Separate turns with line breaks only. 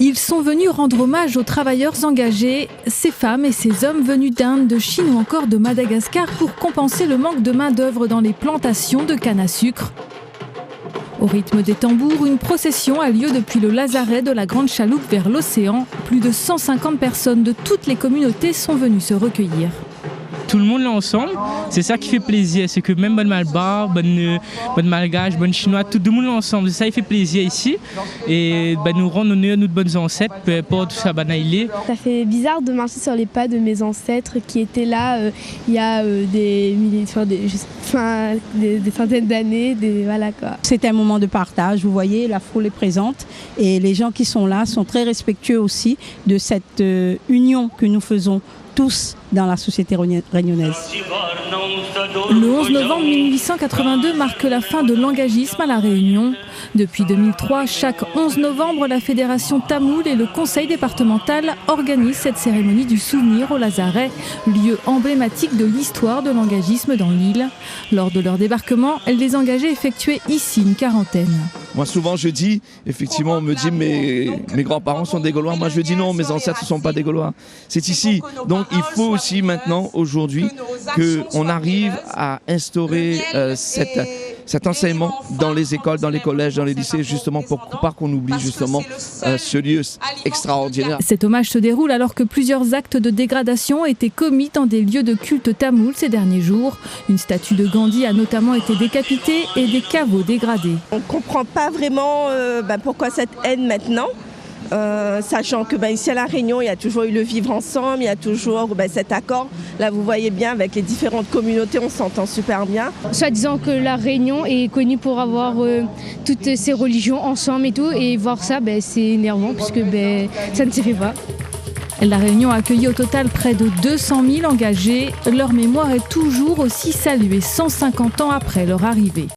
Ils sont venus rendre hommage aux travailleurs engagés, ces femmes et ces hommes venus d'Inde, de Chine ou encore de Madagascar pour compenser le manque de main-d'œuvre dans les plantations de canne à sucre. Au rythme des tambours, une procession a lieu depuis le lazaret de la Grande Chaloupe vers l'océan. Plus de 150 personnes de toutes les communautés sont venues se recueillir.
Tout le monde là ensemble, c'est ça qui fait plaisir, c'est que même bonne malbar, bonne malgache, bonne chinois, tout le monde là ensemble, c'est ça qui fait plaisir ici. Et nous rendre honneur nos bonnes ancêtres, peu importe tout ça,
Ça fait bizarre de marcher sur les pas de mes ancêtres qui étaient là il y a des centaines d'années, voilà quoi.
C'est un moment de partage, vous voyez, la foule est présente et les gens qui sont là sont très respectueux aussi de cette union que nous faisons tous dans la société réunionnaise.
Le 11 novembre 1882 marque la fin de l'engagisme à La Réunion. Depuis 2003, chaque 11 novembre, la Fédération tamoule et le Conseil départemental organisent cette cérémonie du souvenir au lazaret, lieu emblématique de l'histoire de l'engagisme dans l'île. Lors de leur débarquement, les engagés effectuaient ici une quarantaine.
Moi souvent je dis, effectivement on me dit mes grands-parents sont des Gaulois. Moi je dis non, mes ancêtres ne sont pas des Gaulois. C'est ici. Donc il faut aussi maintenant, aujourd'hui, qu'on arrive à instaurer cet enseignement dans les écoles, dans les collèges, dans les lycées, justement pour pas qu'on oublie justement ce lieu extraordinaire.
Cet hommage se déroule alors que plusieurs actes de dégradation ont été commis dans des lieux de culte tamoul ces derniers jours. Une statue de Gandhi a notamment été décapitée et des caveaux dégradés.
On ne comprend pas vraiment pourquoi cette haine maintenant. Sachant que ici à La Réunion, il y a toujours eu le vivre ensemble, il y a toujours cet accord. Là, vous voyez bien, avec les différentes communautés, on s'entend super bien.
Soit disant que La Réunion est connue pour avoir toutes ces religions ensemble et tout, et voir ça, c'est énervant puisque ça ne se fait pas.
La Réunion a accueilli au total près de 200 000 engagés. Leur mémoire est toujours aussi saluée 150 ans après leur arrivée.